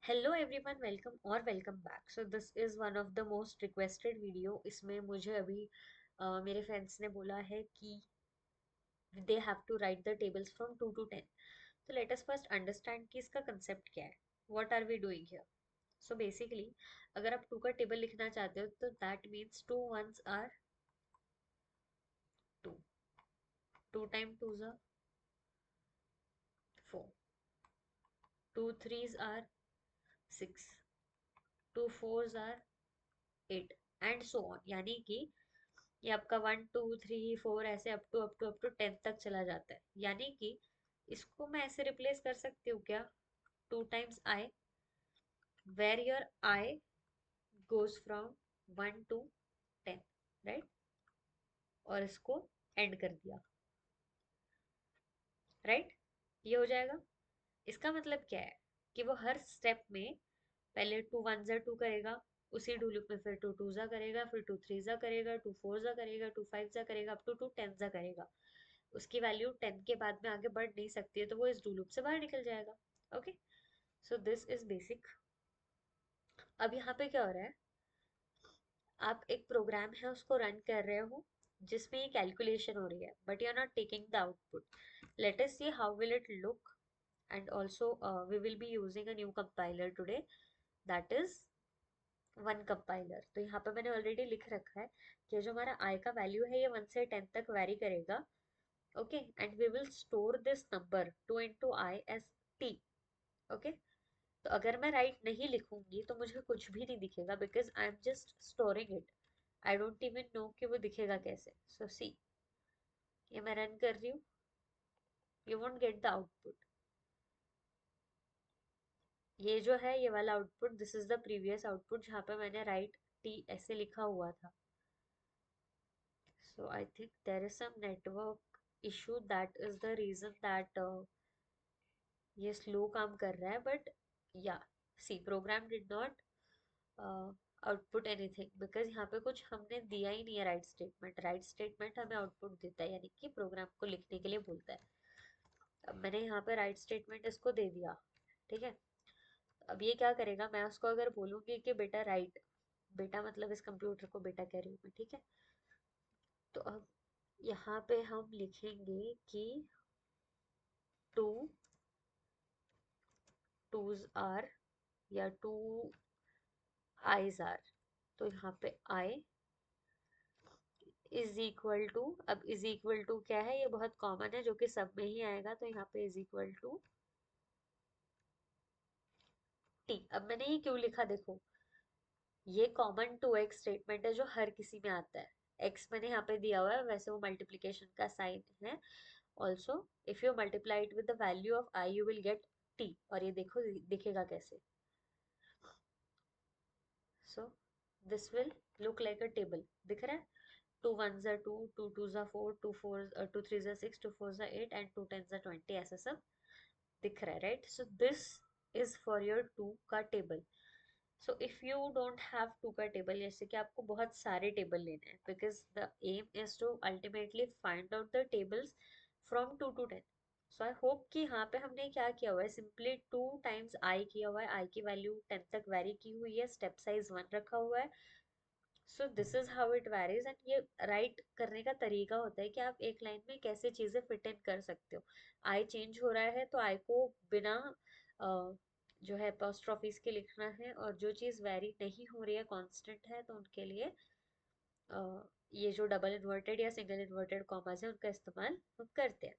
Hello everyone, welcome और welcome back. So this is one of the most requested video. इसमें मुझे अभी मेरे फ्रेंड्स ने बोला है कि they have to write the tables from 2 to 10। तो लेट अस फर्स्ट अंडरस्टैंड कि इसका कंसेप्ट क्या है, what are we doing here. So basically अगर आप टू का टेबल लिखना चाहते हो तो that means two ones are two, two time twos are four, two threes are six, two fours are eight and so on. यानी कि ये आपका 1 2 3 4 ऐसे अप टू 10 तक चला जाता है। यानी कि इसको मैं ऐसे रिप्लेस कर सकती हूँ क्या, two times I, where your I goes from 1 to 10, right. और इसको एंड कर दिया, राइट। ये हो जाएगा। इसका मतलब क्या है कि वो हर स्टेप में पहले टू वन जा टू करेगा, उसी डू लूप में फिर टू टू जा करेगा, फिर टू थ्री जा करेगा, टू फोर जा करेगा, टू फाइव जा करेगा, अप टू टू टेन जा करेगा। उसकी वैल्यू 10 के बाद में आगे बढ़ नहीं सकती है, तो वो इस डू लूप से बाहर निकल जाएगा। Okay, so this is basic. अब यहाँ पे क्या हो रहा है, आप एक प्रोग्राम है उसको रन कर रहे हो जिसमें ये कैलकुलेशन हो रही है, but you are not taking the output. Let us see how will it look. And also we will be using a new compiler today, that is one compiler. तो यहाँ पे मैंने ऑलरेडी लिख रखा है कि जो हमारा आई का वैल्यू है ये 1 से 10 तक वेरी करेगा। Okay, and we will store this number 2 into i as t. Okay, तो अगर मैं राइट नहीं लिखूंगी तो मुझे कुछ भी नहीं दिखेगा, because I am just storing it. I don't even know कि वो दिखेगा कैसे। सो सी, ये मैं रन कर रही हूँ, you won't get the output. ये जो है ये वाला output, this is the previous output जहाँ पे मैंने राइट टी ऐसे लिखा हुआ था। So I think there is some network issue, that is the reason that ये स्लो काम कर रहा है। But yeah, see, program did not output anything, because यहाँ पे कुछ हमने दिया ही नहीं है। राइट स्टेटमेंट, राइट स्टेटमेंट हमें आउटपुट देता है, यानी कि प्रोग्राम को लिखने के लिए बोलता है। अब मैंने यहाँ पे राइट स्टेटमेंट इसको दे दिया, ठीक है। अब ये क्या करेगा, मैं उसको अगर बोलूंगी कि बेटा राइट, बेटा मतलब इस कंप्यूटर को बेटा कह रही हूँ मैं, ठीक है। तो अब यहाँ पे हम लिखेंगे कि टू टूज आर, या टू आईज आर। तो यहाँ पे आई इज इक्वल टू, अब इज इक्वल टू क्या है, ये बहुत कॉमन है जो कि सब में ही आएगा, तो यहाँ पे इज इक्वल टू टी। अब मैंने ये क्यों लिखा देखो, ये कॉमन टू एक्स स्टेटमेंट है जो हर किसी में आता है। एक्स मैंने यहाँ पे दिया हुआ है, वैसे वो मल्टीप्लीकेशन का साइन है। Also if you multiply it with the value of I you will get t, और ये देखो दिखेगा कैसे। So this will look like a table, दिख रहा है। टू वन ज़ा टू, टू टू ज़ा फोर, टू थ्री ज़ा सिक्स, टू फोर ज़ा एट एंड टू टेन ज़ा 20, ऐसा सब दिख रहा है, right. So this is for your two का table. So if you don't have two का टेबल, जैसे कि आपको बहुत सारे टेबल लेने हैं, because the aim is to ultimately find out the tables from 2 to 10। So I hope कि यहाँ पे हमने क्या किया हुआ है, सिंपली टू टाइम्स आई किया हुआ है, आई की वैल्यू 10 तक वेरी की हुई है, स्टेप साइज 1 रखा हुआ है। सो this is how it varies. And ये राइट करने का तरीका होता है कि आप एक लाइन में कैसे चीजें फिट इन कर सकते हो। आई चेंज हो रहा है तो आई को बिना जो है अपोस्ट्रोफीज के लिखना है, और जो चीज वेरी नहीं हो रही है, कांस्टेंट है, तो उनके लिए ये जो डबल इन्वर्टेड या सिंगल इन्वर्टेड कॉमास है उनका इस्तेमाल हम करते हैं।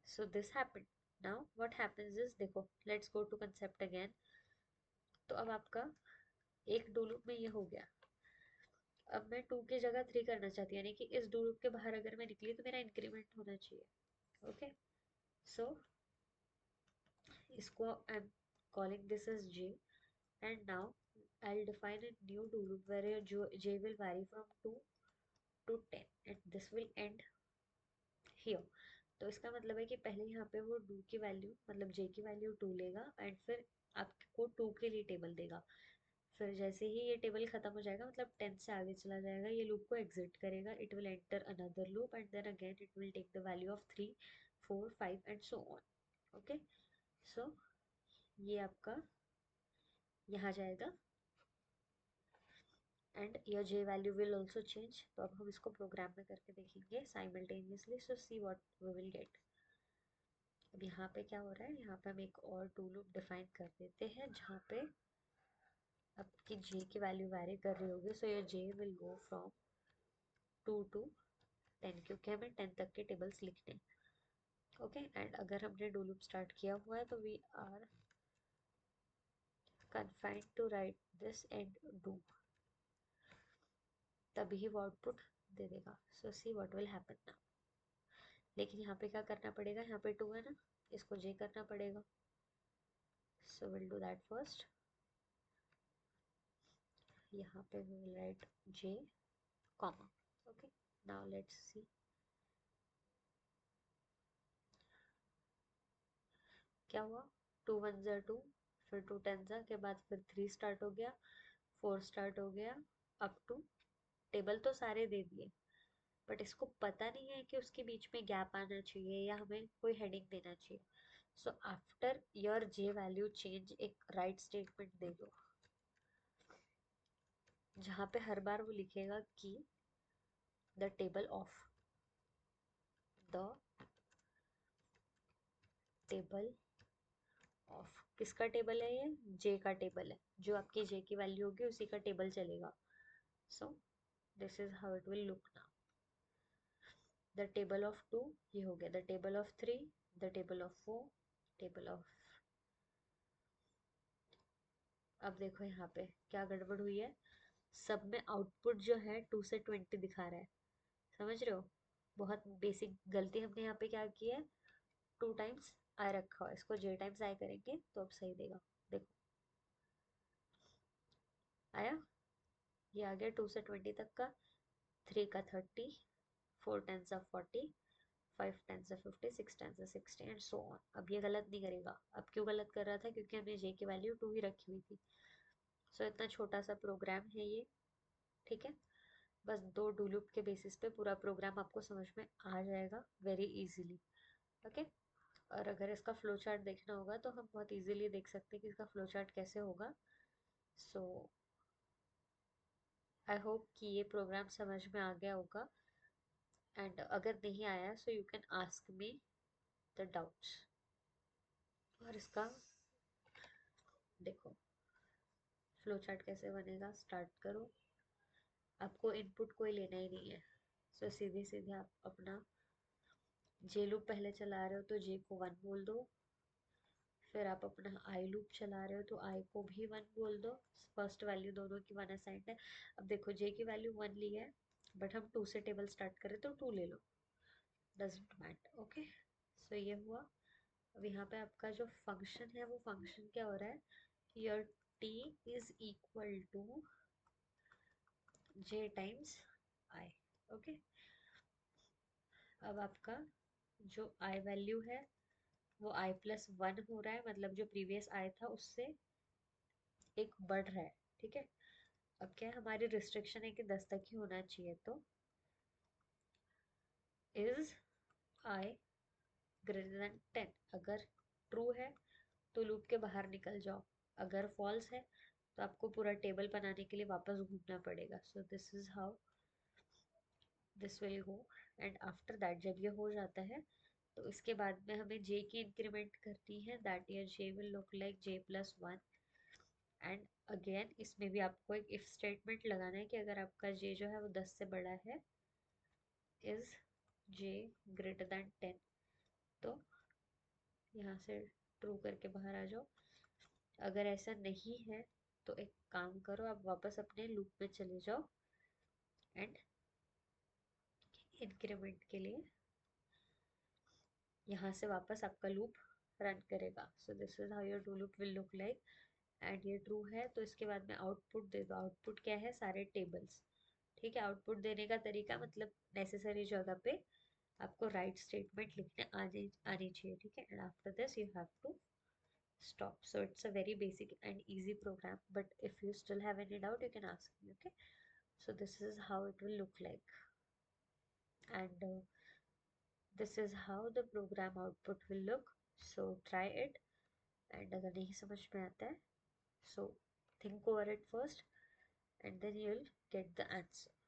So this happened. Now what happens is, देखो let's go to concept again. तो अब आपका एक डू लूप में ये हो गया। अब मैं 2 की जगह 3 करना चाहती हूँ, यानी कि इस डू लूप के बाहर अगर मैं निकली तो मेरा इंक्रीमेंट होना चाहिए। ओके, सो इसको I am calling this is J, and now I'll define a new do loop where your j will vary from 2 to 10 and this will end here। तो इसका मतलब है कि पहले यहाँ पे वो डू की वैल्यू मतलब जे की वैल्यू 2 लेगा, एंड फिर आपको 2 के लिए टेबल देगा। फिर जैसे ही ये टेबल खत्म हो जाएगा, मतलब 10 से आगे चला जाएगा, ये लूप को एग्जिट करेगा, it will enter another loop and then again it will take the value of 3 4 5 and so on. Okay, so ये आपका यहाँ जाएगा and your J value will also change. तो अब हम इसको प्रोग्राम में करके देखेंगे simultaneously, so see what we will get. अब यहाँ पे क्या हो रहा है, यहाँ पे हम एक और डू लूप डिफाइन कर देते हैं जहाँ पे आपकी जे की वैल्यू वैरी कर रही होगी। So your J will go from 2 to 10, क्योंकि हमें 10 तक के टेबल्स लिखने। ओके एंड अगर हमने डू लूप स्टार्ट किया हुआ है तो we are confined to write this and do, तभी वो आउटपुट दे देगा। So see what will happen now. लेकिन यहाँ पे क्या करना पड़ेगा, यहाँ पे 2 है ना, इसको जे करना पड़ेगा। So will do that first. यहाँ पे we will write j comma। okay, now let's see क्या हुआ। 2 1 जा 2, फिर 2 10 जा के बाद फिर 3 स्टार्ट हो गया, 4 स्टार्ट हो गया, अप टू टेबल तो सारे दे दिए, बट इसको पता नहीं है कि उसके बीच में गैप आना चाहिए या हमें कोई हेडिंग देना चाहिए। So after your J value change एक राइट स्टेटमेंट दे दो, जहाँ पे हर बार वो लिखेगा कि the table of the table of, किसका टेबल है ये, जे का टेबल है, जो आपकी जे की वैल्यू होगी उसी का टेबल चलेगा। सो this is how it will look now. The table of 2 ये हो गया, the table of 3, the table of 4, table of. अब देखो यहाँ पे क्या गड़बड़ हुई है, सब में आउटपुट जो है 2 से 20 दिखा रहा है, समझ रहे हो। बहुत बेसिक गलती हमने यहाँ पे क्या की है, 2 टाइम्स आई रखा हुआ, इसको जे टाइम्स आई करेंगे तो अब सही देगा। देखो आया, ये आ गया 2 से 20 तक का, 3 का 30, 4 tens of 40, 5 tens of 50, 6 tens of 60 and so on. अब ये गलत नहीं करेगा। अब क्यों गलत कर रहा था, क्योंकि हमने जे की वैल्यू 2 ही रखी हुई थी। सो इतना छोटा सा प्रोग्राम है ये, ठीक है। बस 2 डू लूप के बेसिस पे पूरा प्रोग्राम आपको समझ में आ जाएगा वेरी इजीली। ओके, और अगर इसका फ्लो चार्ट देखना होगा तो हम बहुत इजीली देख सकते हैं कि इसका फ्लो चार्ट कैसे होगा। सो आई होप कि ये प्रोग्राम समझ में आ गया होगा, एंड अगर नहीं आया so you can ask me the doubts. और इसका देखो फ्लो चार्ट कैसे बनेगा, स्टार्ट करो। आपको इनपुट कोई लेना ही नहीं है, सो सीधे सीधे आप अपना जे लूप पहले चला रहे हो तो जे को 1 बोल दो, फिर आप अपना आई लूप चला रहे हो तो आई को भी 1 बोल दो। फर्स्ट वैल्यू दोनों की 1 असाइंड है। अब देखो जे की वैल्यू 1 ली है, बट हम 2 से टेबल स्टार्ट करें तो 2 ले लो, डजंट मैटर। ओके, सो ये हुआ। अब यहाँ पे आपका जो फंक्शन है वो फंक्शन क्या हो रहा है, your t is equal to j times I. Okay, अब आपका जो आई वैल्यू है वो आई प्लस 1 हो रहा है, मतलब जो प्रीवियस आई था उससे एक बढ़ रहा है, ठीक है। अब क्या है, हमारी रिस्ट्रिक्शन है कि 10 तक ही होना चाहिए, तो इज आई ग्रेटर देन 10। अगर ट्रू है तो लूप के बाहर निकल जाओ, अगर फॉल्स है तो आपको पूरा टेबल बनाने के लिए वापस घूमना पड़ेगा। सो this is how this will go. And after that जब ये हो जाता है तो इसके बाद में हमें जे की इंक्रीमेंट करनी है, that year J will look like J plus 1। And again इसमें भी आपको एक इफ स्टेटमेंट लगाना है कि अगर आपका जे जो है वो 10 से बड़ा है, इज जे ग्रेटर देन 10, तो यहाँ से ट्रू करके बाहर आ जाओ। अगर ऐसा नहीं है तो एक काम करो, आप वापस अपने लूप में चले जाओ एंड इंक्रीमेंट के लिए यहाँ से वापस आपका लूप रन करेगा। सो this is how your do loop will look like. And ये ट्रू है तो इसके बाद में आउटपुट दे दो। आउटपुट क्या है, सारे टेबल्स, ठीक है। आउटपुट देने का तरीका मतलब नेसेसरी जगह पे आपको राइट स्टेटमेंट लिखने आनी चाहिए, ठीक है। And after this you have to stop. So it's a very basic and easy program, but if you still have any doubt you can ask me. Okay, so this is how it will look like, and this is how the program output will look. So try it, and अगर नहीं समझ में आता है so think over it first, and then you'll get the answer.